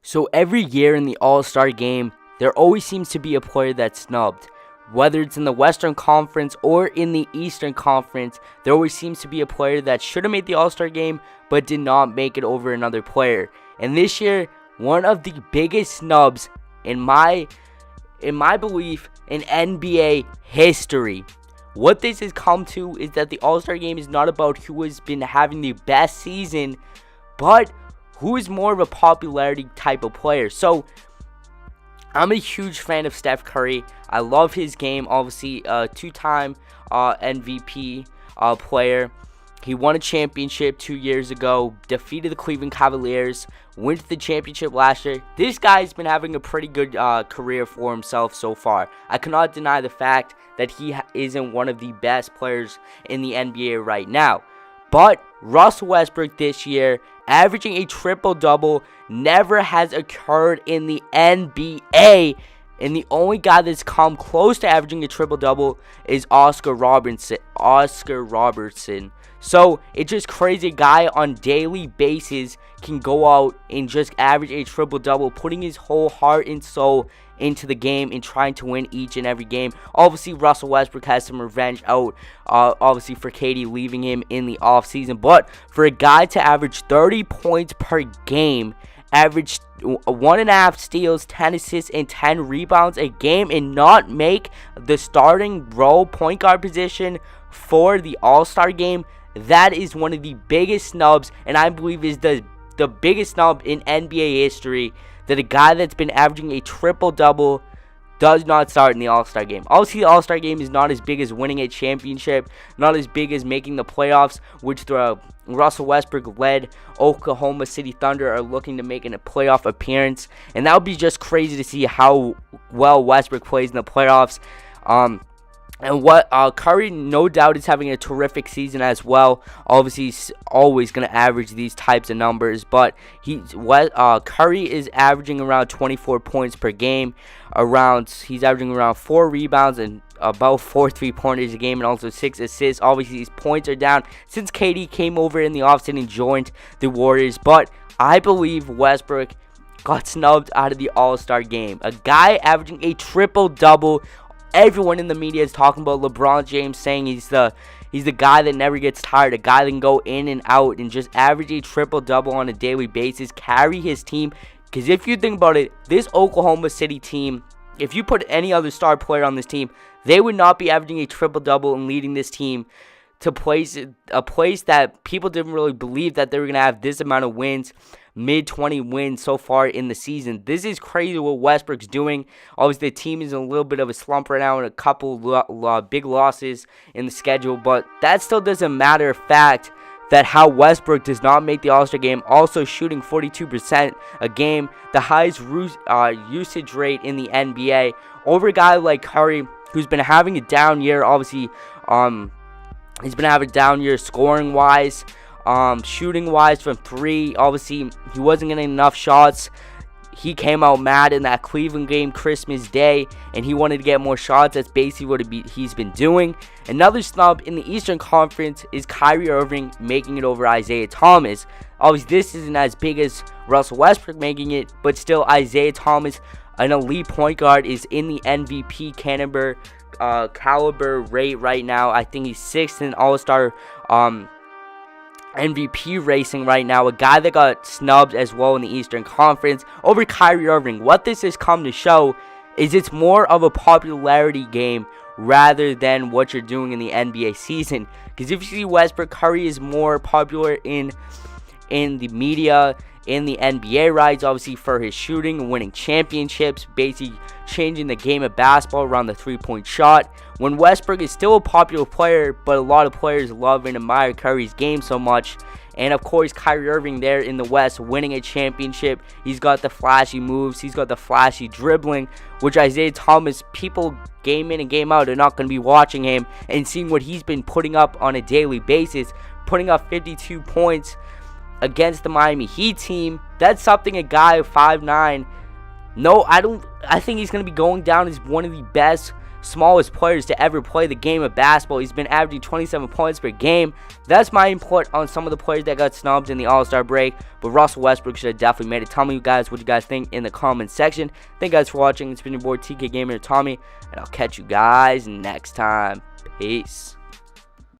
So every year in the All-Star game, there always seems to be a player that's snubbed. Whether it's in the Western Conference or in the Eastern Conference, there always seems to be a player that should have made the All-Star game but did not make it over another player. And this year, one of the biggest snubs in my belief in NBA history. What this has come to is that the All-Star game is not about who has been having the best season, but who is more of a popularity type of player. So I'm a huge fan of Steph Curry. I love his game. Obviously, two-time MVP player. He won a championship 2 years ago, defeated the Cleveland Cavaliers, went to the championship last year. This guy's been having a pretty good career for himself so far. I cannot deny the fact that he isn't one of the best players in the NBA right now. But Russell Westbrook this year, averaging a triple-double, never has occurred in the NBA. And the only guy that's come close to averaging a triple-double is Oscar Robertson. So it's just crazy. A guy on daily basis can go out and just average a triple-double, putting his whole heart and soul into the game and trying to win each and every game. Obviously, Russell Westbrook has some revenge out, obviously, for KD leaving him in the offseason. But for a guy to average 30 points per game, average 1.5 steals, 10 assists, and 10 rebounds a game, and not make the starting role point guard position for the All-Star game, that is one of the biggest snubs, and I believe is the biggest snub in NBA history, that a guy that's been averaging a triple-double does not start in the All-Star game. Obviously, the All-Star game is not as big as winning a championship, not as big as making the playoffs, which the Russell Westbrook-led Oklahoma City Thunder are looking to make in a playoff appearance. And that would be just crazy to see how well Westbrook plays in the playoffs. And what Curry, no doubt, is having a terrific season as well. Obviously, he's always going to average these types of numbers, but Curry is averaging around 24 points per game. He's averaging around 4 rebounds and about 4 3-pointers a game, and also 6 assists. Obviously, these points are down since KD came over in the offseason and joined the Warriors. But I believe Westbrook got snubbed out of the All-Star game. A guy averaging a triple-double. Everyone in the media is talking about LeBron James, saying he's the guy that never gets tired, a guy that can go in and out and just average a triple-double on a daily basis, carry his team. Because if you think about it, this Oklahoma City team, if you put any other star player on this team, they would not be averaging a triple-double and leading this team to a place that people didn't really believe that they were going to have this amount of wins, mid-20 wins so far in the season. This is crazy what Westbrook's doing. Obviously, the team is in a little bit of a slump right now and a couple big losses in the schedule, but that still doesn't matter of fact that how Westbrook does not make the All-Star game, also shooting 42% a game, the highest usage rate in the NBA, over a guy like Curry, who's been having a down year. Obviously, he's been having a down year scoring-wise, shooting-wise from 3. Obviously, he wasn't getting enough shots. He came out mad in that Cleveland game Christmas Day, and he wanted to get more shots. That's basically what he's been doing. Another snub in the Eastern Conference is Kyrie Irving making it over Isaiah Thomas. Obviously, this isn't as big as Russell Westbrook making it, but still, Isaiah Thomas, an elite point guard, is in the MVP caliber rate right now. I think he's 6th in All-Star MVP racing right now. A guy that got snubbed as well in the Eastern Conference over Kyrie Irving. What this has come to show is it's more of a popularity game rather than what you're doing in the NBA season. Because if you see Westbrook, Curry is more popular in the media, in the NBA rights, obviously for his shooting and winning championships, basically changing the game of basketball around the 3-point shot. When Westbrook is still a popular player, but a lot of players love and admire Curry's game so much. And of course, Kyrie Irving there in the West, winning a championship. He's got the flashy moves, he's got the flashy dribbling, which Isaiah Thomas, people game in and game out are not going to be watching him and seeing what he's been putting up on a daily basis, putting up 52 points against the Miami Heat team. That's something a guy of 5'9". I think he's going to be going down as one of the best smallest players to ever play the game of basketball. He's been averaging 27 points per game. That's my input on some of the players that got snubbed in the All-Star break. But Russell Westbrook should have definitely made it. Tell me, you guys, what you guys think in the comments section. Thank you guys for watching. It's been your boy TK Gamer Tommy, and I'll catch you guys next time. Peace.